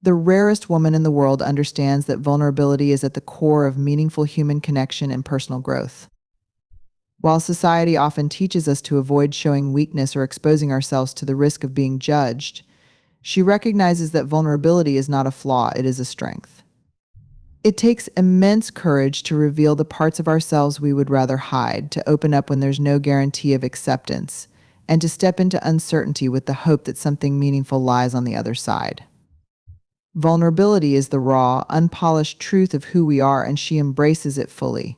The rarest woman in the world understands that vulnerability is at the core of meaningful human connection and personal growth. While society often teaches us to avoid showing weakness or exposing ourselves to the risk of being judged, she recognizes that vulnerability is not a flaw, it is a strength. It takes immense courage to reveal the parts of ourselves we would rather hide, to open up when there's no guarantee of acceptance, and to step into uncertainty with the hope that something meaningful lies on the other side. Vulnerability is the raw, unpolished truth of who we are, and she embraces it fully.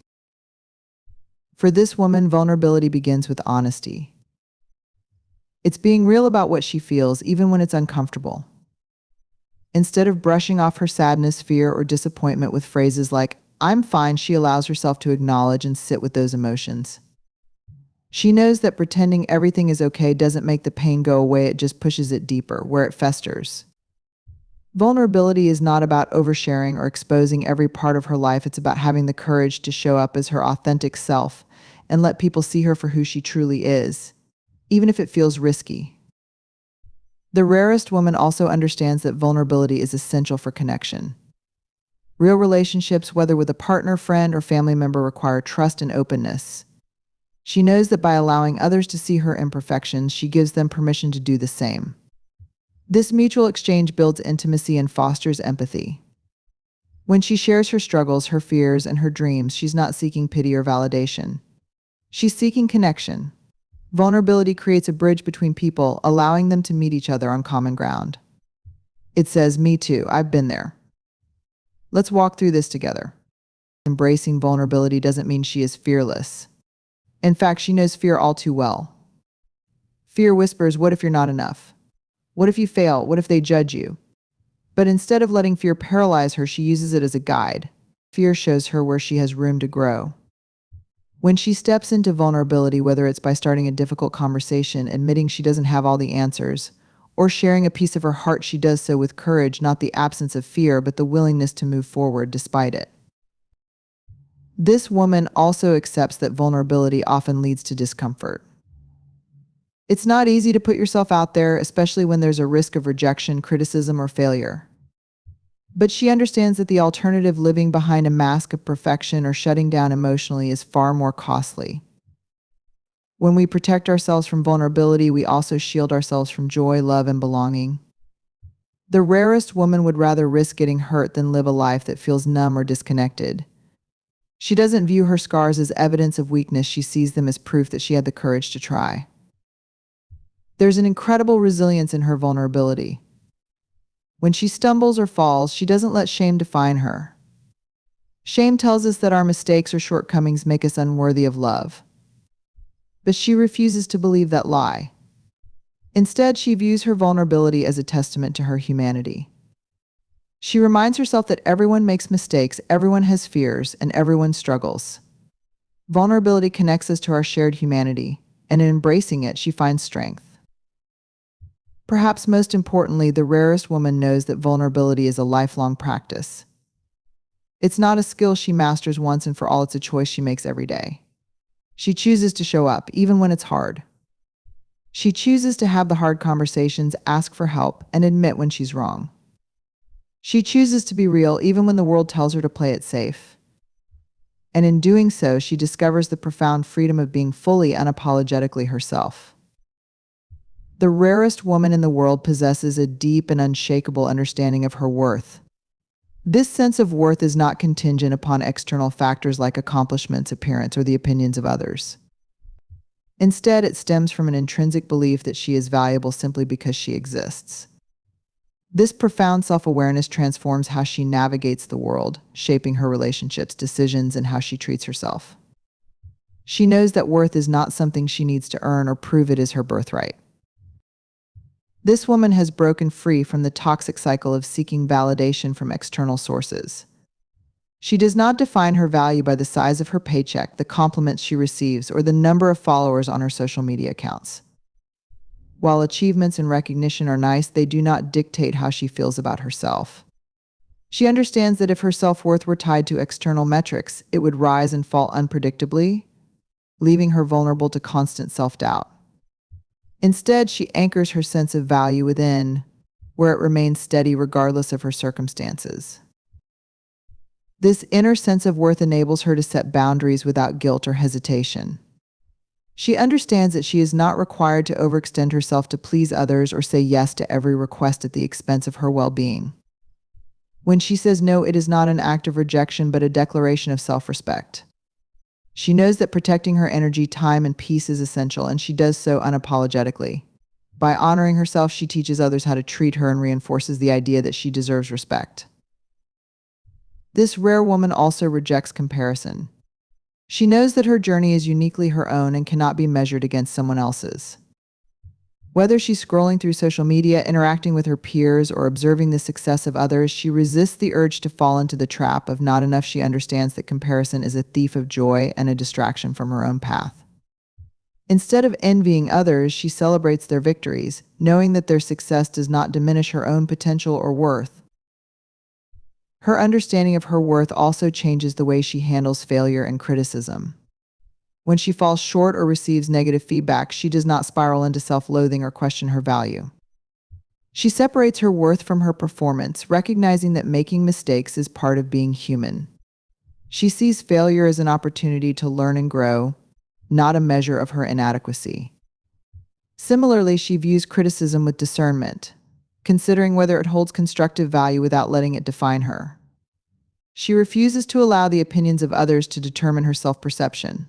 For this woman, vulnerability begins with honesty. It's being real about what she feels, even when it's uncomfortable. Instead of brushing off her sadness, fear, or disappointment with phrases like, "I'm fine," she allows herself to acknowledge and sit with those emotions. She knows that pretending everything is okay doesn't make the pain go away, it just pushes it deeper, where it festers. Vulnerability is not about oversharing or exposing every part of her life. It's about having the courage to show up as her authentic self and let people see her for who she truly is, even if it feels risky. The rarest woman also understands that vulnerability is essential for connection. Real relationships, whether with a partner, friend, or family member, require trust and openness. She knows that by allowing others to see her imperfections, she gives them permission to do the same. This mutual exchange builds intimacy and fosters empathy. When she shares her struggles, her fears, and her dreams, she's not seeking pity or validation. She's seeking connection. Vulnerability creates a bridge between people, allowing them to meet each other on common ground. It says, "Me too, I've been there. Let's walk through this together." Embracing vulnerability doesn't mean she is fearless. In fact, she knows fear all too well. Fear whispers, "What if you're not enough? What if you fail? What if they judge you?" But instead of letting fear paralyze her, she uses it as a guide. Fear shows her where she has room to grow. When she steps into vulnerability, whether it's by starting a difficult conversation, admitting she doesn't have all the answers, or sharing a piece of her heart, she does so with courage, not the absence of fear, but the willingness to move forward despite it. This woman also accepts that vulnerability often leads to discomfort. It's not easy to put yourself out there, especially when there's a risk of rejection, criticism, or failure. But she understands that the alternative, living behind a mask of perfection or shutting down emotionally, is far more costly. When we protect ourselves from vulnerability, we also shield ourselves from joy, love, and belonging. The rarest woman would rather risk getting hurt than live a life that feels numb or disconnected. She doesn't view her scars as evidence of weakness, she sees them as proof that she had the courage to try. There's an incredible resilience in her vulnerability. When she stumbles or falls, she doesn't let shame define her. Shame tells us that our mistakes or shortcomings make us unworthy of love. But she refuses to believe that lie. Instead, she views her vulnerability as a testament to her humanity. She reminds herself that everyone makes mistakes, everyone has fears, and everyone struggles. Vulnerability connects us to our shared humanity, and in embracing it, she finds strength. Perhaps most importantly, the rarest woman knows that vulnerability is a lifelong practice. It's not a skill she masters once and for all, it's a choice she makes every day. She chooses to show up, even when it's hard. She chooses to have the hard conversations, ask for help, and admit when she's wrong. She chooses to be real, even when the world tells her to play it safe. And in doing so, she discovers the profound freedom of being fully, unapologetically herself. The rarest woman in the world possesses a deep and unshakable understanding of her worth. This sense of worth is not contingent upon external factors like accomplishments, appearance, or the opinions of others. Instead, it stems from an intrinsic belief that she is valuable simply because she exists. This profound self-awareness transforms how she navigates the world, shaping her relationships, decisions, and how she treats herself. She knows that worth is not something she needs to earn or prove, it is her birthright. This woman has broken free from the toxic cycle of seeking validation from external sources. She does not define her value by the size of her paycheck, the compliments she receives, or the number of followers on her social media accounts. While achievements and recognition are nice, they do not dictate how she feels about herself. She understands that if her self-worth were tied to external metrics, it would rise and fall unpredictably, leaving her vulnerable to constant self-doubt. Instead, she anchors her sense of value within. where it remains steady regardless of her circumstances. This inner sense of worth enables her to set boundaries without guilt or hesitation. She understands that she is not required to overextend herself to please others or say yes to every request at the expense of her well-being. When she says no, it is not an act of rejection but a declaration of self-respect. She knows that protecting her energy, time, and peace is essential, and she does so unapologetically. By honoring herself, she teaches others how to treat her and reinforces the idea that she deserves respect. This rare woman also rejects comparison. She knows that her journey is uniquely her own and cannot be measured against someone else's. Whether she's scrolling through social media, interacting with her peers, or observing the success of others, she resists the urge to fall into the trap of not enough. She understands that comparison is a thief of joy and a distraction from her own path. Instead of envying others, she celebrates their victories, knowing that their success does not diminish her own potential or worth. Her understanding of her worth also changes the way she handles failure and criticism. When she falls short or receives negative feedback, she does not spiral into self-loathing or question her value. She separates her worth from her performance, recognizing that making mistakes is part of being human. She sees failure as an opportunity to learn and grow, not a measure of her inadequacy. Similarly, she views criticism with discernment, considering whether it holds constructive value without letting it define her. She refuses to allow the opinions of others to determine her self-perception.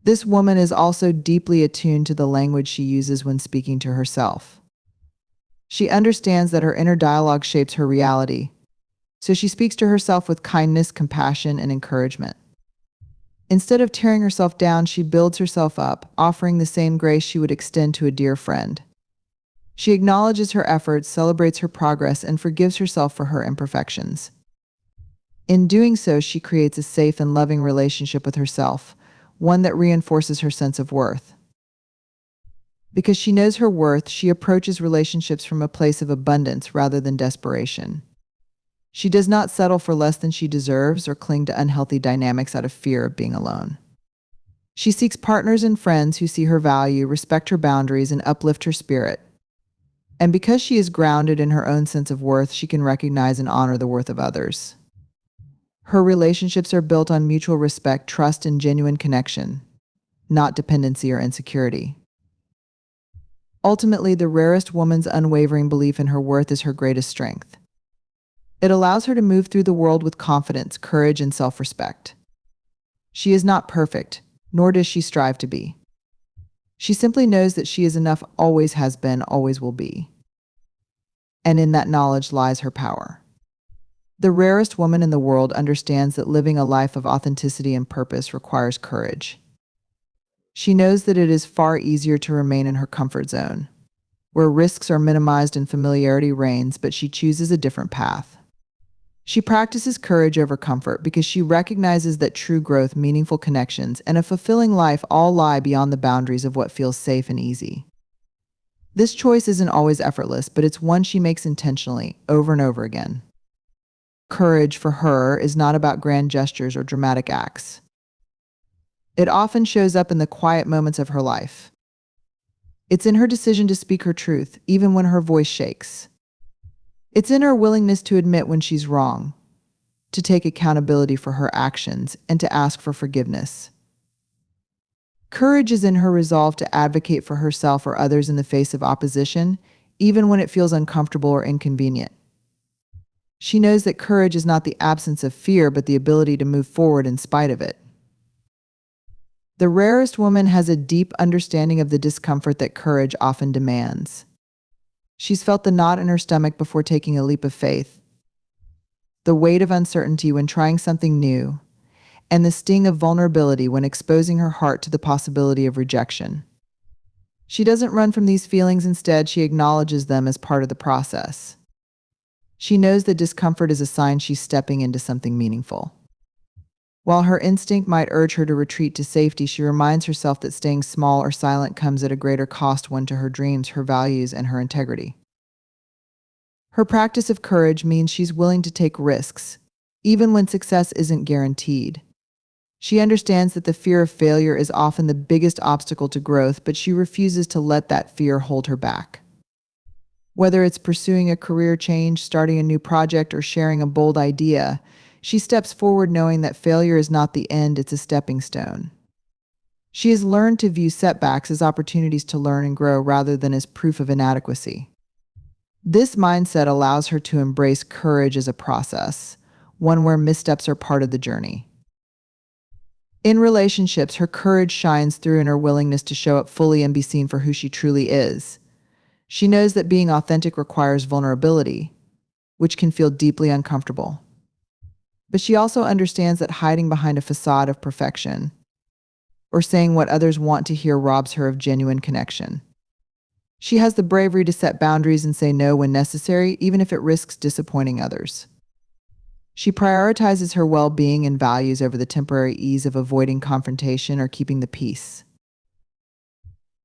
This woman is also deeply attuned to the language she uses when speaking to herself. She understands that her inner dialogue shapes her reality, so she speaks to herself with kindness, compassion, and encouragement. Instead of tearing herself down, she builds herself up, offering the same grace she would extend to a dear friend. She acknowledges her efforts, celebrates her progress, and forgives herself for her imperfections. In doing so, she creates a safe and loving relationship with herself, one that reinforces her sense of worth. Because she knows her worth, she approaches relationships from a place of abundance rather than desperation. She does not settle for less than she deserves or cling to unhealthy dynamics out of fear of being alone. She seeks partners and friends who see her value, respect her boundaries, and uplift her spirit. And because she is grounded in her own sense of worth, she can recognize and honor the worth of others. Her relationships are built on mutual respect, trust, and genuine connection, not dependency or insecurity. Ultimately, the rarest woman's unwavering belief in her worth is her greatest strength. It allows her to move through the world with confidence, courage, and self-respect. She is not perfect, nor does she strive to be. She simply knows that she is enough, always has been, always will be. And in that knowledge lies her power. The rarest woman in the world understands that living a life of authenticity and purpose requires courage. She knows that it is far easier to remain in her comfort zone, where risks are minimized and familiarity reigns, but she chooses a different path. She practices courage over comfort because she recognizes that true growth, meaningful connections, and a fulfilling life all lie beyond the boundaries of what feels safe and easy. This choice isn't always effortless, but it's one she makes intentionally, over and over again. Courage for her is not about grand gestures or dramatic acts. It often shows up in the quiet moments of her life. It's in her decision to speak her truth, even when her voice shakes. It's in her willingness to admit when she's wrong, to take accountability for her actions, and to ask for forgiveness. Courage is in her resolve to advocate for herself or others in the face of opposition, even when it feels uncomfortable or inconvenient. She knows that courage is not the absence of fear, but the ability to move forward in spite of it. The rarest woman has a deep understanding of the discomfort that courage often demands. She's felt the knot in her stomach before taking a leap of faith, the weight of uncertainty when trying something new, and the sting of vulnerability when exposing her heart to the possibility of rejection. She doesn't run from these feelings. Instead, she acknowledges them as part of the process. She knows that discomfort is a sign she's stepping into something meaningful. While her instinct might urge her to retreat to safety, she reminds herself that staying small or silent comes at a greater cost, one to her dreams, her values, and her integrity. Her practice of courage means she's willing to take risks, even when success isn't guaranteed. She understands that the fear of failure is often the biggest obstacle to growth, but she refuses to let that fear hold her back. Whether it's pursuing a career change, starting a new project, or sharing a bold idea, she steps forward knowing that failure is not the end, it's a stepping stone. She has learned to view setbacks as opportunities to learn and grow rather than as proof of inadequacy. This mindset allows her to embrace courage as a process, one where missteps are part of the journey. In relationships, her courage shines through in her willingness to show up fully and be seen for who she truly is. She knows that being authentic requires vulnerability, which can feel deeply uncomfortable. But she also understands that hiding behind a facade of perfection or saying what others want to hear robs her of genuine connection. She has the bravery to set boundaries and say no when necessary, even if it risks disappointing others. She prioritizes her well-being and values over the temporary ease of avoiding confrontation or keeping the peace.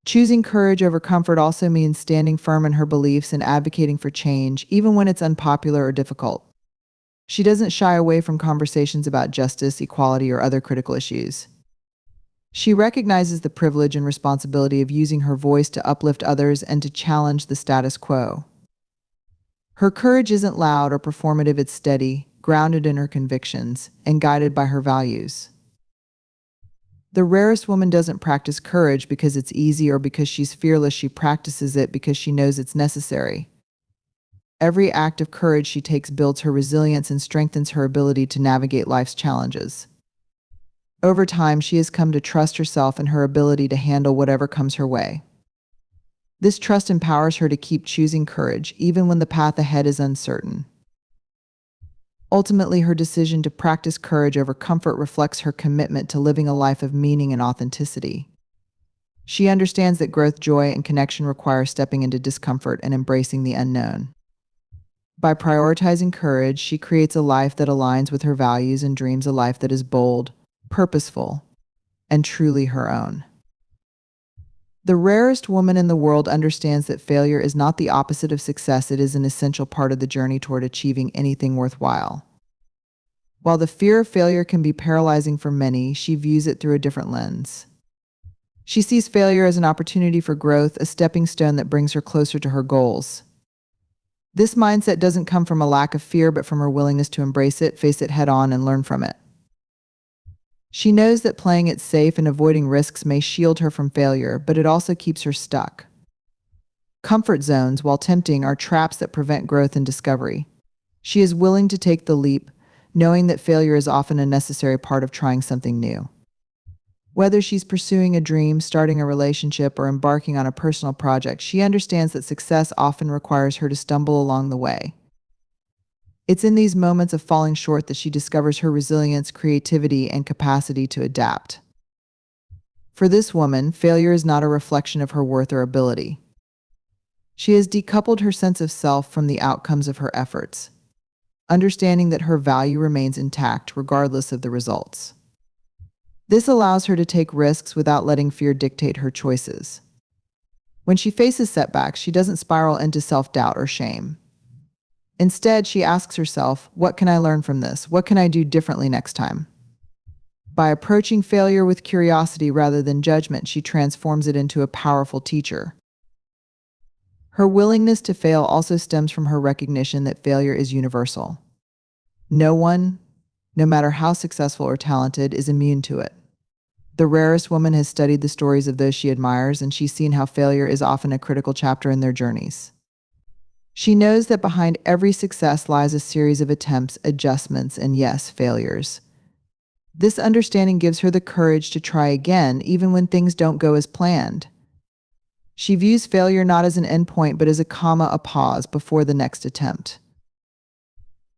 Choosing courage over comfort also means standing firm in her beliefs and advocating for change, even when it's unpopular or difficult. She doesn't shy away from conversations about justice, equality, or other critical issues. She recognizes the privilege and responsibility of using her voice to uplift others and to challenge the status quo. Her courage isn't loud or performative, it's steady, grounded in her convictions, and guided by her values. The rarest woman doesn't practice courage because it's easy or because she's fearless. She practices it because she knows it's necessary. Every act of courage she takes builds her resilience and strengthens her ability to navigate life's challenges. Over time, she has come to trust herself and her ability to handle whatever comes her way. This trust empowers her to keep choosing courage, even when the path ahead is uncertain. Ultimately, her decision to practice courage over comfort reflects her commitment to living a life of meaning and authenticity. She understands that growth, joy, and connection require stepping into discomfort and embracing the unknown. By prioritizing courage, she creates a life that aligns with her values and dreams a life that is bold, purposeful, and truly her own. The rarest woman in the world understands that failure is not the opposite of success, it is an essential part of the journey toward achieving anything worthwhile. While the fear of failure can be paralyzing for many, she views it through a different lens. She sees failure as an opportunity for growth, a stepping stone that brings her closer to her goals. This mindset doesn't come from a lack of fear, but from her willingness to embrace it, face it head on, and learn from it. She knows that playing it safe and avoiding risks may shield her from failure, but it also keeps her stuck. Comfort zones, while tempting, are traps that prevent growth and discovery. She is willing to take the leap, knowing that failure is often a necessary part of trying something new. Whether she's pursuing a dream, starting a relationship, or embarking on a personal project, she understands that success often requires her to stumble along the way. It's in these moments of falling short that she discovers her resilience, creativity, and capacity to adapt. For this woman, failure is not a reflection of her worth or ability. She has decoupled her sense of self from the outcomes of her efforts, understanding that her value remains intact regardless of the results. This allows her to take risks without letting fear dictate her choices. When she faces setbacks, she doesn't spiral into self-doubt or shame. Instead, she asks herself, what can I learn from this? What can I do differently next time? By approaching failure with curiosity rather than judgment, she transforms it into a powerful teacher. Her willingness to fail also stems from her recognition that failure is universal. No one, no matter how successful or talented, is immune to it. The rarest woman has studied the stories of those she admires, and she's seen how failure is often a critical chapter in their journeys. She knows that behind every success lies a series of attempts, adjustments, and yes, failures. This understanding gives her the courage to try again, even when things don't go as planned. She views failure not as an endpoint, but as a comma, a pause before the next attempt.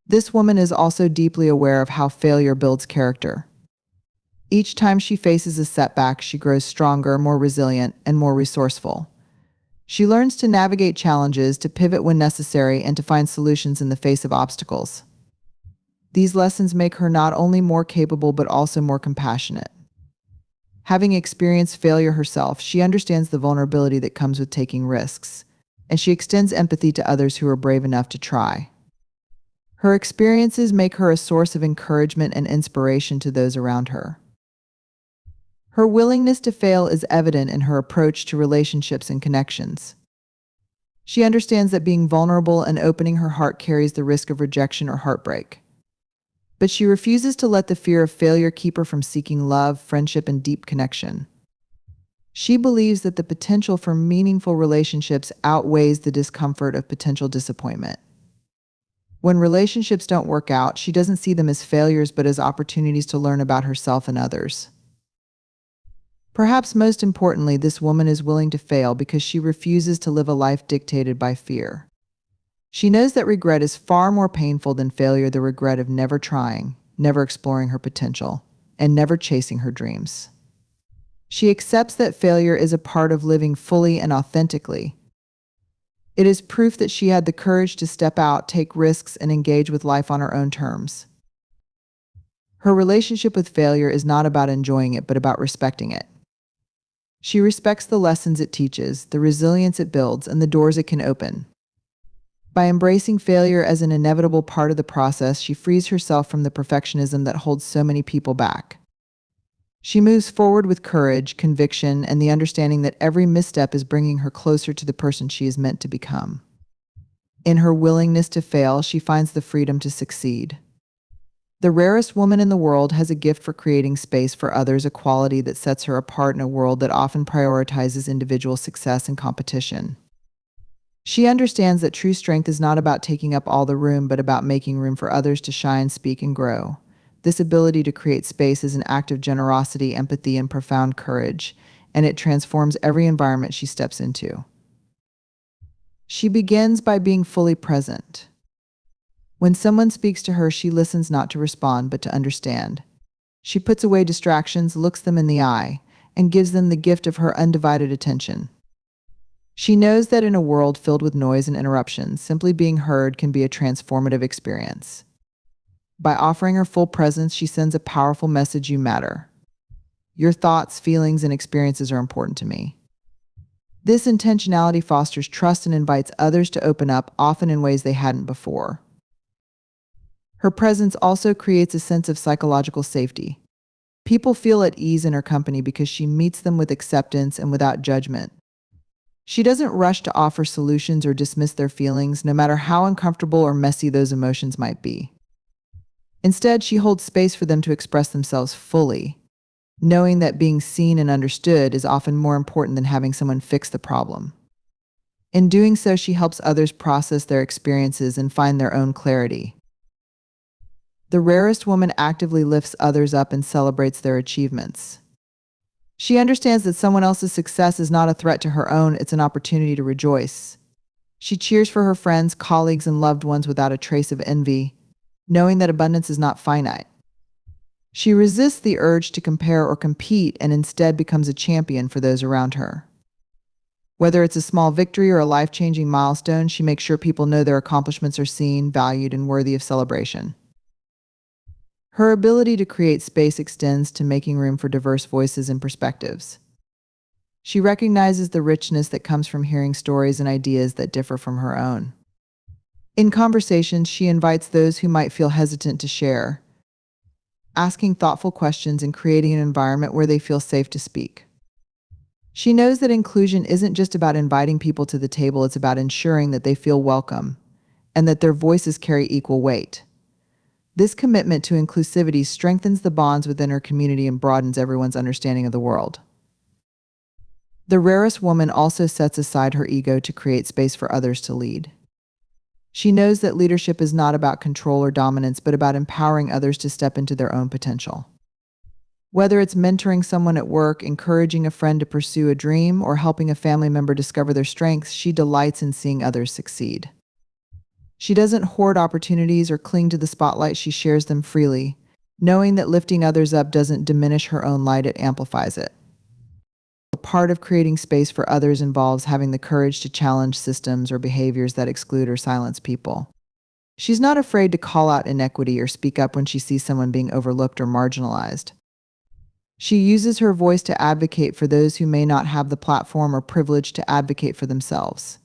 This woman is also deeply aware of how failure builds character. Each time she faces a setback, she grows stronger, more resilient, and more resourceful. She learns to navigate challenges, to pivot when necessary, and to find solutions in the face of obstacles. These lessons make her not only more capable, but also more compassionate. Having experienced failure herself, she understands the vulnerability that comes with taking risks, and she extends empathy to others who are brave enough to try. Her experiences make her a source of encouragement and inspiration to those around her. Her willingness to fail is evident in her approach to relationships and connections. She understands that being vulnerable and opening her heart carries the risk of rejection or heartbreak. But she refuses to let the fear of failure keep her from seeking love, friendship, and deep connection. She believes that the potential for meaningful relationships outweighs the discomfort of potential disappointment. When relationships don't work out, she doesn't see them as failures but as opportunities to learn about herself and others. Perhaps most importantly, this woman is willing to fail because she refuses to live a life dictated by fear. She knows that regret is far more painful than failure, the regret of never trying, never exploring her potential, and never chasing her dreams. She accepts that failure is a part of living fully and authentically. It is proof that she had the courage to step out, take risks, and engage with life on her own terms. Her relationship with failure is not about enjoying it, but about respecting it. She respects the lessons it teaches, the resilience it builds, and the doors it can open. By embracing failure as an inevitable part of the process, she frees herself from the perfectionism that holds so many people back. She moves forward with courage, conviction, and the understanding that every misstep is bringing her closer to the person she is meant to become. In her willingness to fail, she finds the freedom to succeed. The rarest woman in the world has a gift for creating space for others, a quality that sets her apart in a world that often prioritizes individual success and competition. She understands that true strength is not about taking up all the room, but about making room for others to shine, speak, and grow. This ability to create space is an act of generosity, empathy, and profound courage, and it transforms every environment she steps into. She begins by being fully present. When someone speaks to her, she listens not to respond, but to understand. She puts away distractions, looks them in the eye, and gives them the gift of her undivided attention. She knows that in a world filled with noise and interruptions, simply being heard can be a transformative experience. By offering her full presence, she sends a powerful message: you matter. Your thoughts, feelings, and experiences are important to me. This intentionality fosters trust and invites others to open up, often in ways they hadn't before. Her presence also creates a sense of psychological safety. People feel at ease in her company because she meets them with acceptance and without judgment. She doesn't rush to offer solutions or dismiss their feelings, no matter how uncomfortable or messy those emotions might be. Instead, she holds space for them to express themselves fully, knowing that being seen and understood is often more important than having someone fix the problem. In doing so, she helps others process their experiences and find their own clarity. The rarest woman actively lifts others up and celebrates their achievements. She understands that someone else's success is not a threat to her own, it's an opportunity to rejoice. She cheers for her friends, colleagues, and loved ones without a trace of envy, knowing that abundance is not finite. She resists the urge to compare or compete and instead becomes a champion for those around her. Whether it's a small victory or a life-changing milestone, she makes sure people know their accomplishments are seen, valued, and worthy of celebration. Her ability to create space extends to making room for diverse voices and perspectives. She recognizes the richness that comes from hearing stories and ideas that differ from her own. In conversations, she invites those who might feel hesitant to share, asking thoughtful questions and creating an environment where they feel safe to speak. She knows that inclusion isn't just about inviting people to the table, it's about ensuring that they feel welcome and that their voices carry equal weight. This commitment to inclusivity strengthens the bonds within her community and broadens everyone's understanding of the world. The rarest woman also sets aside her ego to create space for others to lead. She knows that leadership is not about control or dominance, but about empowering others to step into their own potential. Whether it's mentoring someone at work, encouraging a friend to pursue a dream, or helping a family member discover their strengths, she delights in seeing others succeed. She doesn't hoard opportunities or cling to the spotlight, she shares them freely, knowing that lifting others up doesn't diminish her own light, it amplifies it. A part of creating space for others involves having the courage to challenge systems or behaviors that exclude or silence people. She's not afraid to call out inequity or speak up when she sees someone being overlooked or marginalized. She uses her voice to advocate for those who may not have the platform or privilege to advocate for themselves.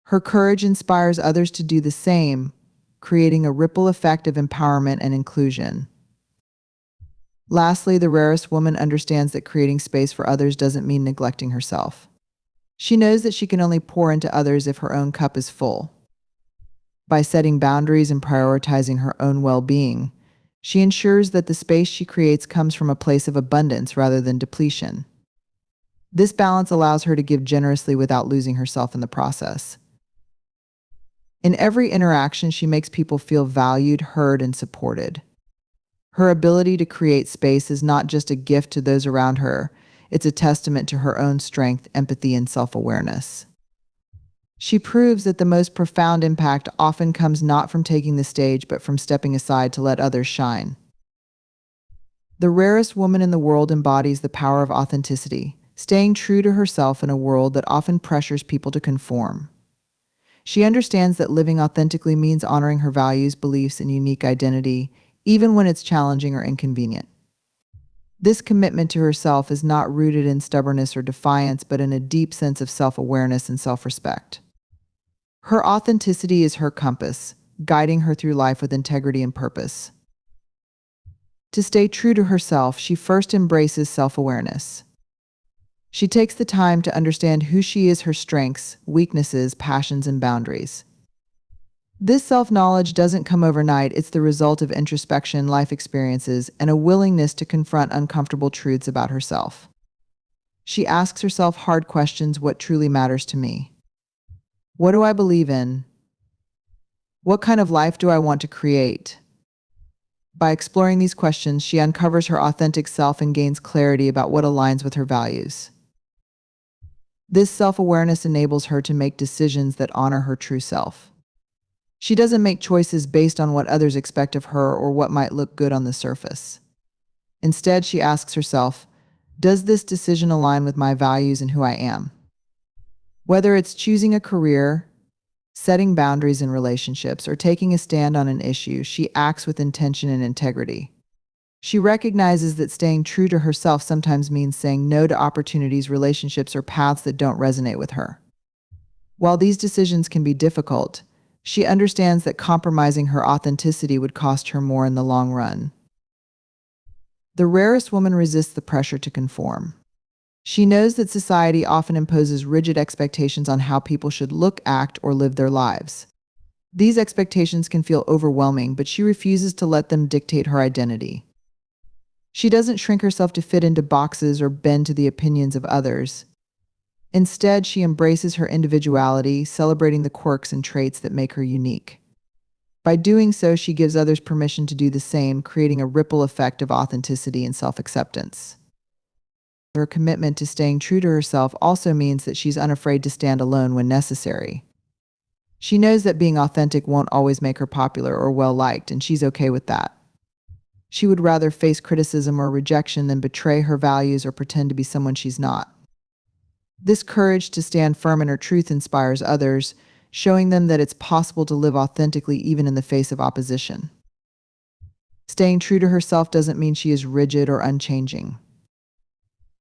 Her courage inspires others to do the same, creating a ripple effect of empowerment and inclusion. Lastly, the rarest woman understands that creating space for others doesn't mean neglecting herself. She knows that she can only pour into others if her own cup is full. By setting boundaries and prioritizing her own well-being, she ensures that the space she creates comes from a place of abundance rather than depletion. This balance allows her to give generously without losing herself in the process. In every interaction, she makes people feel valued, heard, and supported. Her ability to create space is not just a gift to those around her, it's a testament to her own strength, empathy, and self-awareness. She proves that the most profound impact often comes not from taking the stage, but from stepping aside to let others shine. The rarest woman in the world embodies the power of authenticity, staying true to herself in a world that often pressures people to conform. She understands that living authentically means honoring her values, beliefs, and unique identity, even when it's challenging or inconvenient. This commitment to herself is not rooted in stubbornness or defiance, but in a deep sense of self-awareness and self-respect. Her authenticity is her compass, guiding her through life with integrity and purpose. To stay true to herself, she first embraces self-awareness. She takes the time to understand who she is, her strengths, weaknesses, passions, and boundaries. This self-knowledge doesn't come overnight. It's the result of introspection, life experiences, and a willingness to confront uncomfortable truths about herself. She asks herself hard questions: what truly matters to me? What do I believe in? What kind of life do I want to create? By exploring these questions, she uncovers her authentic self and gains clarity about what aligns with her values. This self-awareness enables her to make decisions that honor her true self. She doesn't make choices based on what others expect of her or what might look good on the surface. Instead, she asks herself, does this decision align with my values and who I am? Whether it's choosing a career, setting boundaries in relationships, or taking a stand on an issue, she acts with intention and integrity. She recognizes that staying true to herself sometimes means saying no to opportunities, relationships, or paths that don't resonate with her. While these decisions can be difficult, she understands that compromising her authenticity would cost her more in the long run. The rarest woman resists the pressure to conform. She knows that society often imposes rigid expectations on how people should look, act, or live their lives. These expectations can feel overwhelming, but she refuses to let them dictate her identity. She doesn't shrink herself to fit into boxes or bend to the opinions of others. Instead, she embraces her individuality, celebrating the quirks and traits that make her unique. By doing so, she gives others permission to do the same, creating a ripple effect of authenticity and self-acceptance. Her commitment to staying true to herself also means that she's unafraid to stand alone when necessary. She knows that being authentic won't always make her popular or well-liked, and she's okay with that. She would rather face criticism or rejection than betray her values or pretend to be someone she's not. This courage to stand firm in her truth inspires others, showing them that it's possible to live authentically even in the face of opposition. Staying true to herself doesn't mean she is rigid or unchanging.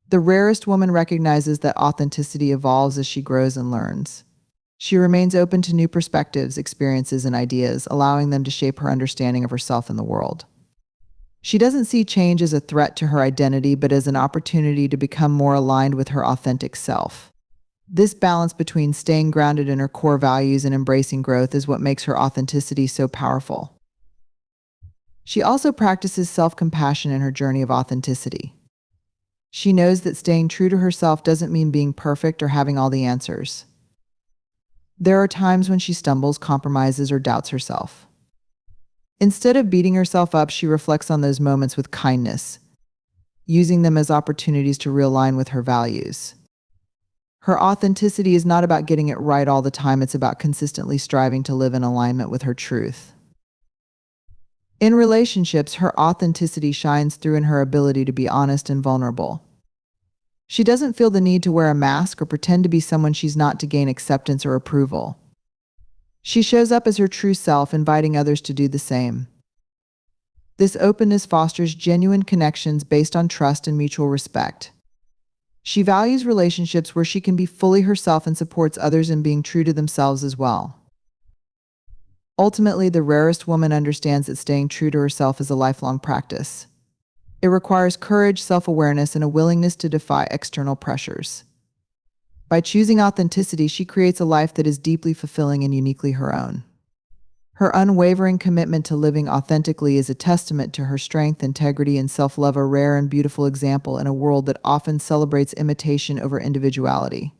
The rarest woman recognizes that authenticity evolves as she grows and learns. She remains open to new perspectives, experiences, and ideas, allowing them to shape her understanding of herself and the world. She doesn't see change as a threat to her identity, but as an opportunity to become more aligned with her authentic self. This balance between staying grounded in her core values and embracing growth is what makes her authenticity so powerful. She also practices self-compassion in her journey of authenticity. She knows that staying true to herself doesn't mean being perfect or having all the answers. There are times when she stumbles, compromises, or doubts herself. Instead of beating herself up, she reflects on those moments with kindness, using them as opportunities to realign with her values. Her authenticity is not about getting it right all the time, it's about consistently striving to live in alignment with her truth. In relationships, her authenticity shines through in her ability to be honest and vulnerable. She doesn't feel the need to wear a mask or pretend to be someone she's not to gain acceptance or approval. She shows up as her true self, inviting others to do the same. This openness fosters genuine connections based on trust and mutual respect. She values relationships where she can be fully herself and supports others in being true to themselves as well. Ultimately, the rarest woman understands that staying true to herself is a lifelong practice. It requires courage, self-awareness, and a willingness to defy external pressures. By choosing authenticity, she creates a life that is deeply fulfilling and uniquely her own. Her unwavering commitment to living authentically is a testament to her strength, integrity, and self love, a rare and beautiful example in a world that often celebrates imitation over individuality.